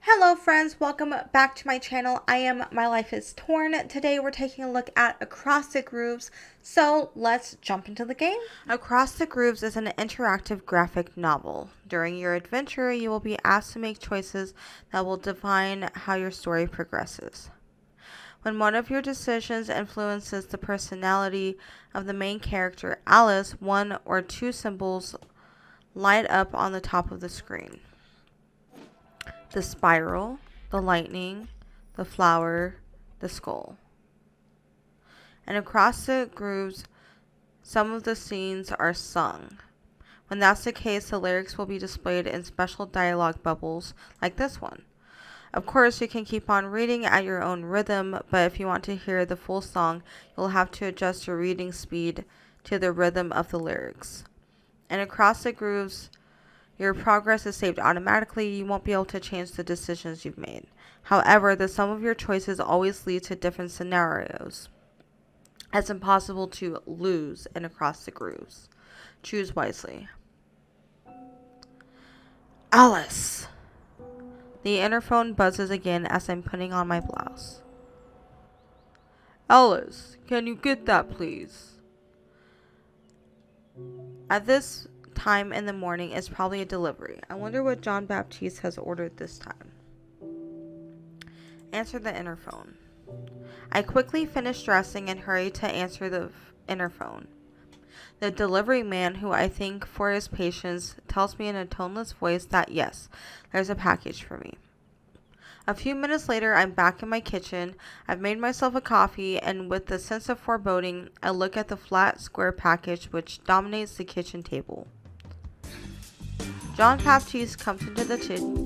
Hello friends, welcome back to my channel. I am My Life is Torn. Today we're taking a look at Across the Grooves, so let's jump into the game. Across the Grooves is an interactive graphic novel. During your adventure, you will be asked to make choices that will define how your story progresses. When one of your decisions influences the personality of the main character, Alice, one or two symbols light up on the top of the screen. The spiral, the lightning, the flower, the skull. And across the grooves, some of the scenes are sung. When that's the case, the lyrics will be displayed in special dialogue bubbles like this one. Of course, you can keep on reading at your own rhythm, but if you want to hear the full song, you'll have to adjust your reading speed to the rhythm of the lyrics. And across the grooves, your progress is saved automatically. You won't be able to change the decisions you've made. However, the sum of your choices always lead to different scenarios. It's impossible to lose in Across the Grooves. Choose wisely. Alice! The interphone buzzes again as I'm putting on my blouse. Alice, can you get that, please? At this time in the morning is probably a delivery. I wonder what Jean-Baptiste has ordered this time. Answer the interphone. I quickly finish dressing and hurry to answer the interphone. The delivery man, who I thank for his patience, tells me in a toneless voice that yes, there's a package for me. A few minutes later, I'm back in my kitchen. I've made myself a coffee, and with a sense of foreboding, I look at the flat, square package which dominates the kitchen table. Jean-Baptiste comes into the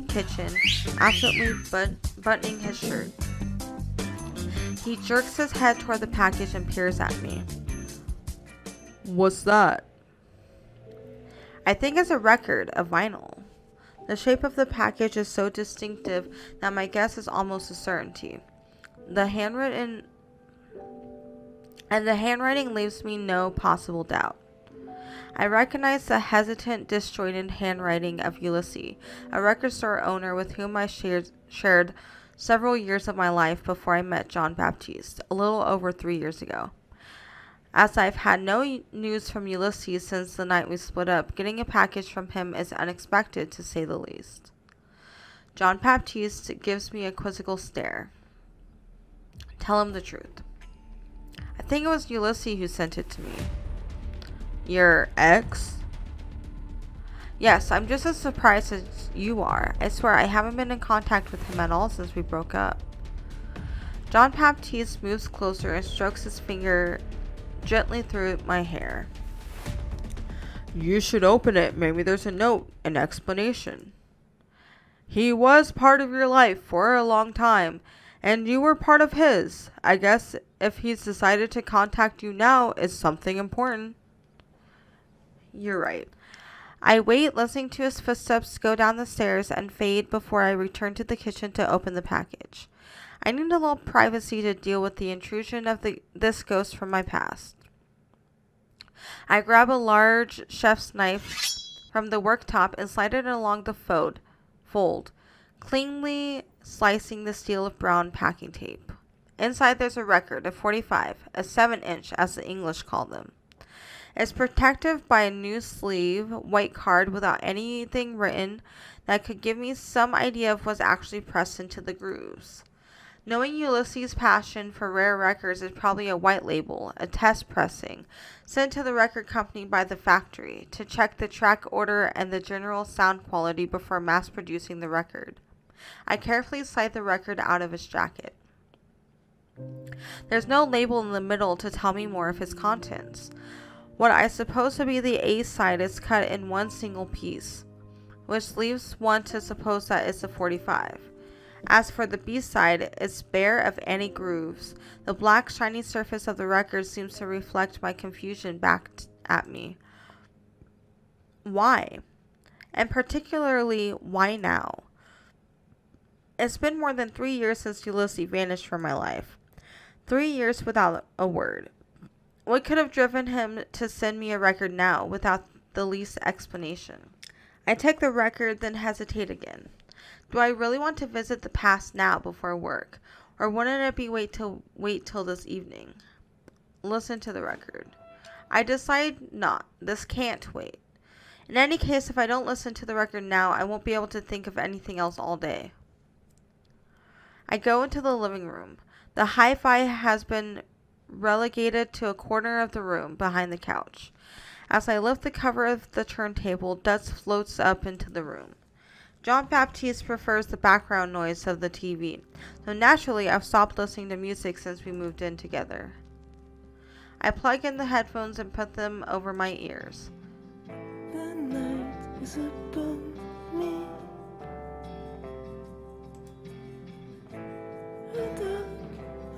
kitchen, absently buttoning his shirt. He jerks his head toward the package and peers at me. What's that? I think it's a record, a vinyl. The shape of the package is so distinctive that my guess is almost a certainty. The handwriting leaves me no possible doubt. I recognize the hesitant, disjointed handwriting of Ulysse, a record store owner with whom I shared several years of my life before I met Jean-Baptiste, a little over 3 years ago. As I've had no news from Ulysse since the night we split up, getting a package from him is unexpected, to say the least. Jean-Baptiste gives me a quizzical stare. Tell him the truth. I think it was Ulysse who sent it to me. Your ex? Yes, I'm just as surprised as you are. I swear I haven't been in contact with him at all since we broke up. Jean-Baptiste moves closer and strokes his finger gently through my hair. You should open it. Maybe there's a note, an explanation. He was part of your life for a long time, and you were part of his. I guess if he's decided to contact you now, it's something important. You're right. I wait, listening to his footsteps go down the stairs and fade before I return to the kitchen to open the package. I need a little privacy to deal with the intrusion of this ghost from my past. I grab a large chef's knife from the worktop and slide it along the fold, cleanly slicing the steel of brown packing tape. Inside there's a record, a 45, a 7-inch as the English call them. It's protected by a new sleeve, white card without anything written that could give me some idea of what's actually pressed into the grooves. Knowing Ulysses' passion for rare records is probably a white label, a test pressing, sent to the record company by the factory to check the track order and the general sound quality before mass producing the record. I carefully slide the record out of his jacket. There's no label in the middle to tell me more of his contents. What I suppose to be the A side is cut in one single piece, which leaves one to suppose that it's a 45. As for the B side, it's bare of any grooves. The black shiny surface of the record seems to reflect my confusion back at me. Why? And particularly, why now? It's been more than 3 years since Ulysse vanished from my life. 3 years without a word. What could have driven him to send me a record now without the least explanation? I take the record, then hesitate again. Do I really want to visit the past now before work? Or wouldn't it be wait till this evening? Listen to the record. I decide not. This can't wait. In any case, if I don't listen to the record now, I won't be able to think of anything else all day. I go into the living room. The hi-fi has been relegated to a corner of the room behind the couch. As I lift the cover of the turntable, dust floats up into the room. Jean-Baptiste prefers the background noise of the TV, so naturally I've stopped listening to music since we moved in together. I plug in the headphones and put them over my ears. The night is upon me. A dark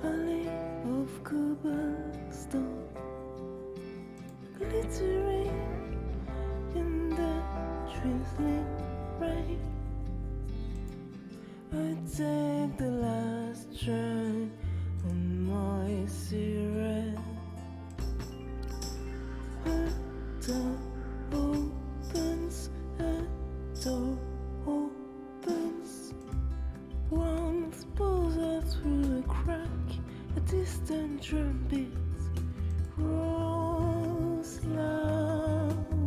alley of cobblestone, glittering in the drizzling rain. I take the last turn on my cigarette. A door opens, a door opens. One pulls out through the crack. A distant drum beat grows louder.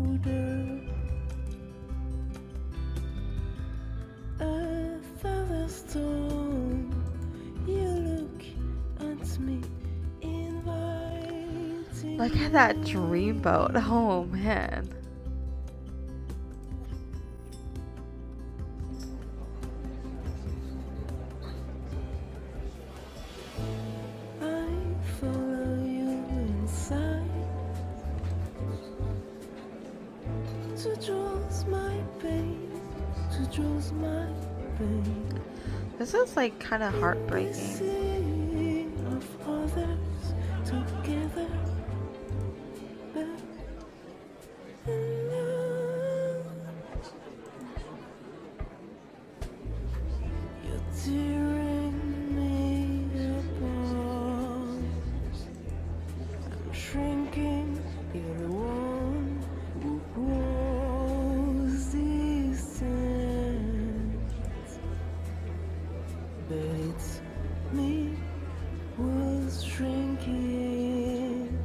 A thunderstorm. You look at me, inviting. Look at that dreamboat. Oh man. Follow you inside to draws my pain, to draws my pain. This is like kind of heartbreaking. Seeing of others together, but you're tearing me apart. I'm shrinking, you're the one who grows distant. But it's me who's shrinking.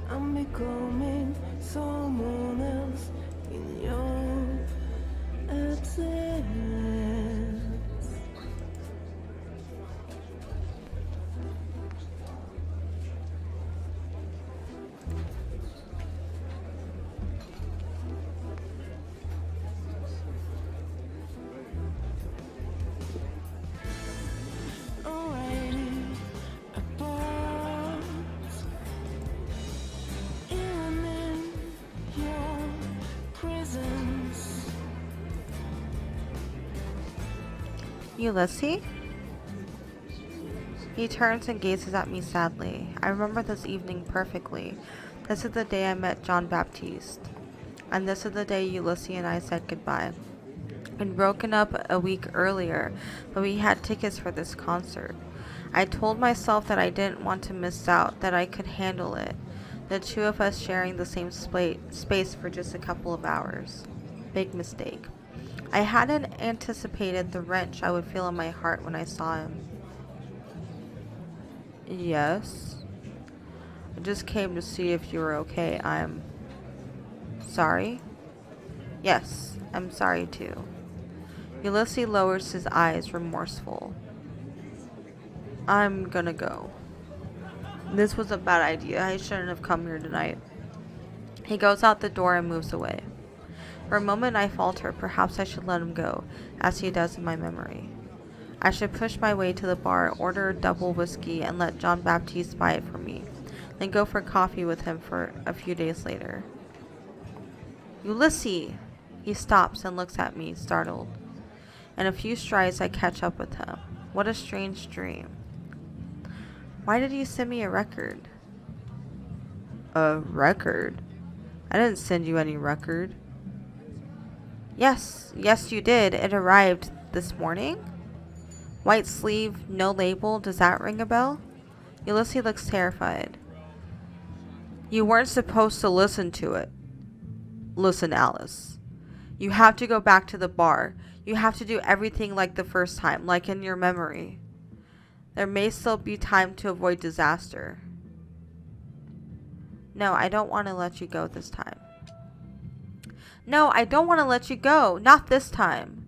I'm becoming someone else in your absence. Already apart, even in your presence. Ulysse? He turns and gazes at me sadly. I remember this evening perfectly. This is the day I met Jean-Baptiste. And this is the day Ulysse and I said goodbye. We'd broken up a week earlier, but we had tickets for this concert. I told myself that I didn't want to miss out, that I could handle it. The two of us sharing the same space for just a couple of hours. Big mistake. I hadn't anticipated the wrench I would feel in my heart when I saw him. Yes. I just came to see if you were okay. I'm sorry. Yes, I'm sorry too. Ulysse lowers his eyes, remorseful. I'm gonna go. This was a bad idea. I shouldn't have come here tonight. He goes out the door and moves away. For a moment I falter. Perhaps I should let him go, as he does in my memory. I should push my way to the bar, order a double whiskey, and let Jean-Baptiste buy it for me, then go for coffee with him for a few days later. Ulysse! He stops and looks at me, startled. In a few strides I catch up with him. What a strange dream. Why did you send me a record? A record? I didn't send you any record. Yes, you did. It arrived this morning? White sleeve, no label. Does that ring a bell? Ulysse looks terrified. You weren't supposed to listen to it. Listen, Alice. You have to go back to the bar. You have to do everything like the first time, like in your memory. There may still be time to avoid disaster. No, I don't want to let you go this time. No, I don't want to let you go. Not this time.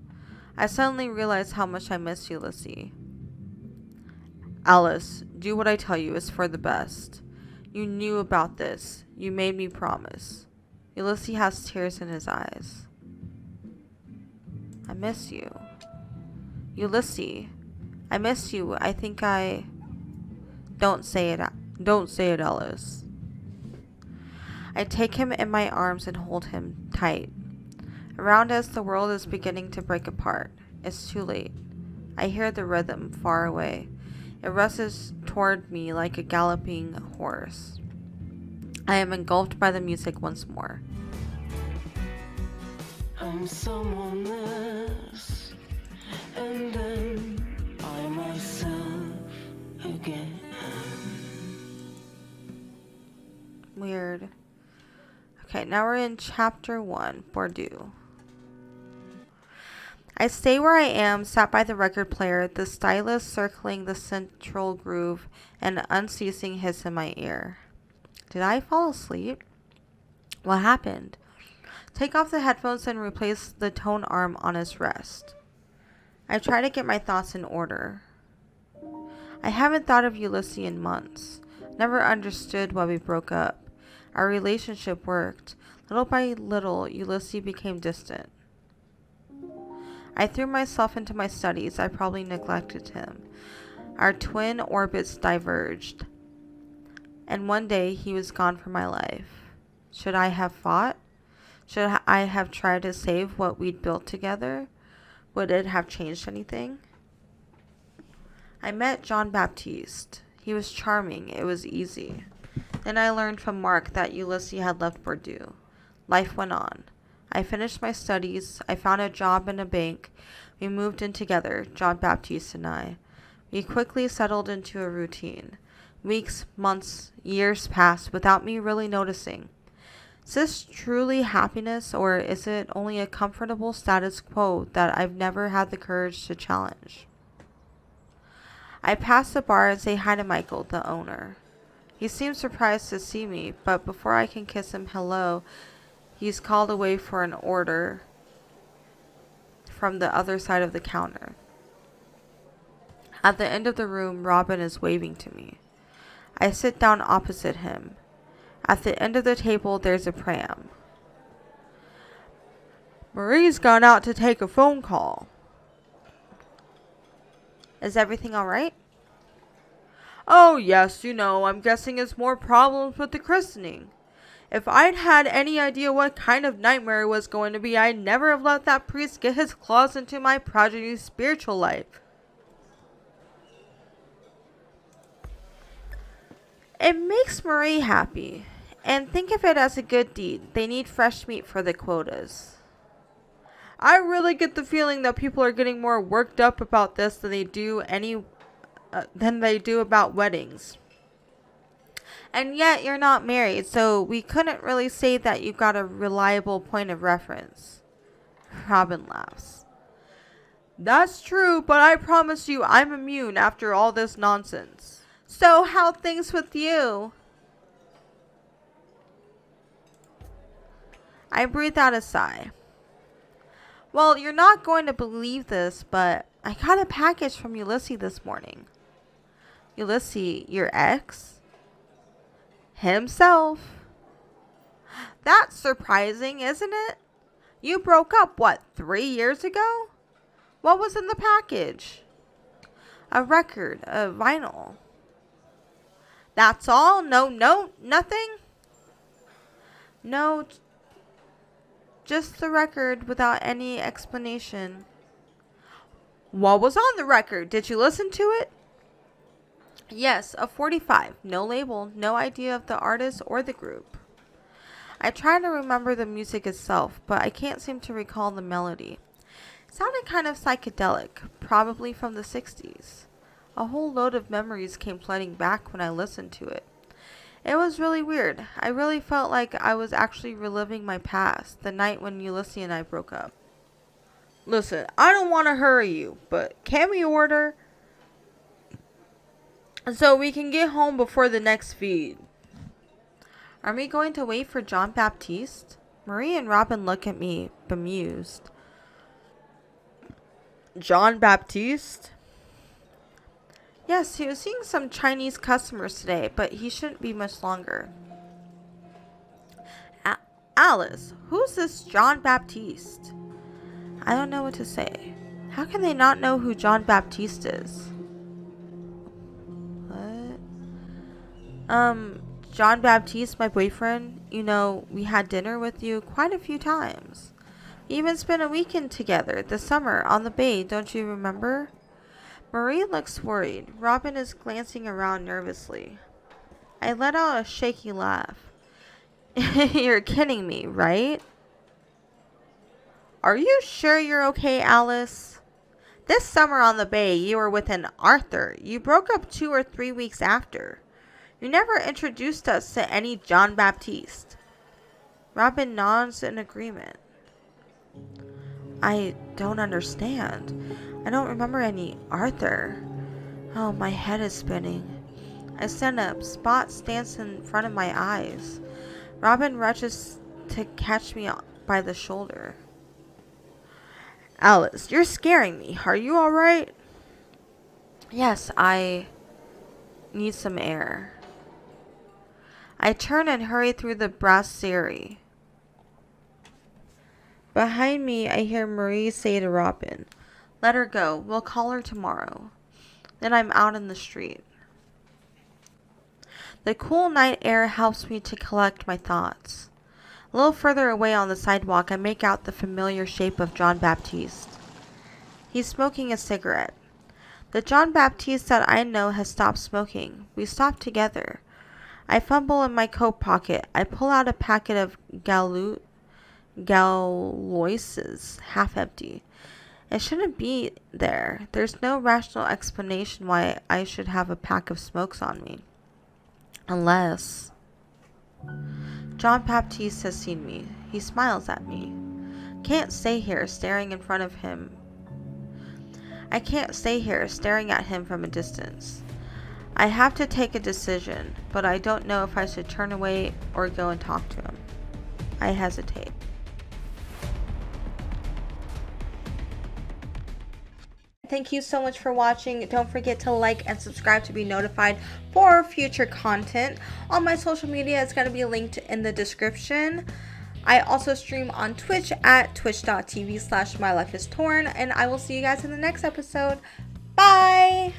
I suddenly realized how much I miss you, Ulysse. Alice, do what I tell you is for the best. You knew about this. You made me promise. Ulysse has tears in his eyes. I miss you. Ulysse, I miss you. I think I... Don't say it. Don't say it, Alice. I take him in my arms and hold him tight. Around us, the world is beginning to break apart. It's too late. I hear the rhythm far away. It rushes toward me like a galloping horse. I am engulfed by the music once more. I'm someone else, and then I myself again. Weird. Okay, now we're in chapter 1, Bordeaux. I stay where I am, sat by the record player, the stylus circling the central groove, and an unceasing hiss in my ear. Did I fall asleep? What happened? Take off the headphones and replace the tone arm on his wrist. I try to get my thoughts in order. I haven't thought of Ulysse in months. Never understood why we broke up. Our relationship worked. Little by little, Ulysse became distant. I threw myself into my studies. I probably neglected him. Our twin orbits diverged. And one day, he was gone from my life. Should I have fought? Should I have tried to save what we'd built together? Would it have changed anything? I met Jean-Baptiste. He was charming. It was easy. Then I learned from Mark that Ulysse had left Bordeaux. Life went on. I finished my studies. I found a job in a bank. We moved in together, Jean-Baptiste and I. We quickly settled into a routine. Weeks, months, years passed without me really noticing. Is this truly happiness, or is it only a comfortable status quo that I've never had the courage to challenge? I pass the bar and say hi to Michael, the owner. He seems surprised to see me, but before I can kiss him hello, he's called away for an order from the other side of the counter. At the end of the room, Robin is waving to me. I sit down opposite him. At the end of the table, there's a pram. Marie's gone out to take a phone call. Is everything all right? Oh, yes, I'm guessing it's more problems with the christening. If I'd had any idea what kind of nightmare it was going to be, I'd never have let that priest get his claws into my progeny's spiritual life. It makes Marie happy. And think of it as a good deed. They need fresh meat for the quotas. I really get the feeling that people are getting more worked up about this than they do about weddings. And yet you're not married, so we couldn't really say that you got a reliable point of reference. Robin laughs. That's true, but I promise you I'm immune after all this nonsense. So how things with you? I breathe out a sigh. Well, you're not going to believe this, but I got a package from Ulysse this morning. Ulysse, your ex? Himself. That's surprising, isn't it? You broke up, 3 years ago? What was in the package? A record, a vinyl. That's all? No note? Nothing? No, just the record without any explanation. What was on the record? Did you listen to it? Yes, a 45. No label, no idea of the artist or the group. I try to remember the music itself, but I can't seem to recall the melody. It sounded kind of psychedelic, probably from the 60s. A whole load of memories came flooding back when I listened to it. It was really weird. I really felt like I was actually reliving my past, the night when Ulysse and I broke up. Listen, I don't want to hurry you, but can we order so we can get home before the next feed? Are we going to wait for Jean-Baptiste? Marie and Robin look at me, bemused. Jean-Baptiste? Yes, he was seeing some Chinese customers today, but he shouldn't be much longer. Alice, who's this Jean-Baptiste? I don't know what to say. How can they not know who Jean-Baptiste is? What? Jean-Baptiste, my boyfriend. You know, we had dinner with you quite a few times. We even spent a weekend together this summer on the bay, don't you remember? Marie looks worried. Robin is glancing around nervously. I let out a shaky laugh. You're kidding me, right? Are you sure you're okay, Alice? This summer on the bay, you were with an Arthur. You broke up 2 or 3 weeks after. You never introduced us to any Jean-Baptiste. Robin nods in agreement. I don't understand. I don't remember any Arthur. Oh, my head is spinning. I stand up. Spots dance in front of my eyes. Robin rushes to catch me by the shoulder. Alice, you're scaring me. Are you alright? Yes, I need some air. I turn and hurry through the brasserie. Behind me, I hear Marie say to Robin, let her go. We'll call her tomorrow. Then I'm out in the street. The cool night air helps me to collect my thoughts. A little further away on the sidewalk, I make out the familiar shape of Jean-Baptiste. He's smoking a cigarette. The Jean-Baptiste that I know has stopped smoking. We stopped together. I fumble in my coat pocket. I pull out a packet of Gauloises, half empty. It shouldn't be there. There's no rational explanation why I should have a pack of smokes on me. Unless Jean-Baptiste has seen me. He smiles at me. Can't stay here staring in front of him. I can't stay here staring at him from a distance. I have to take a decision, but I don't know if I should turn away or go and talk to him. I hesitate. Thank you so much for watching. Don't forget to like and subscribe to be notified for future content. All my social media is going to be linked in the description. I also stream on Twitch at twitch.tv/mylifeistorn, and I will see you guys in the next episode. Bye!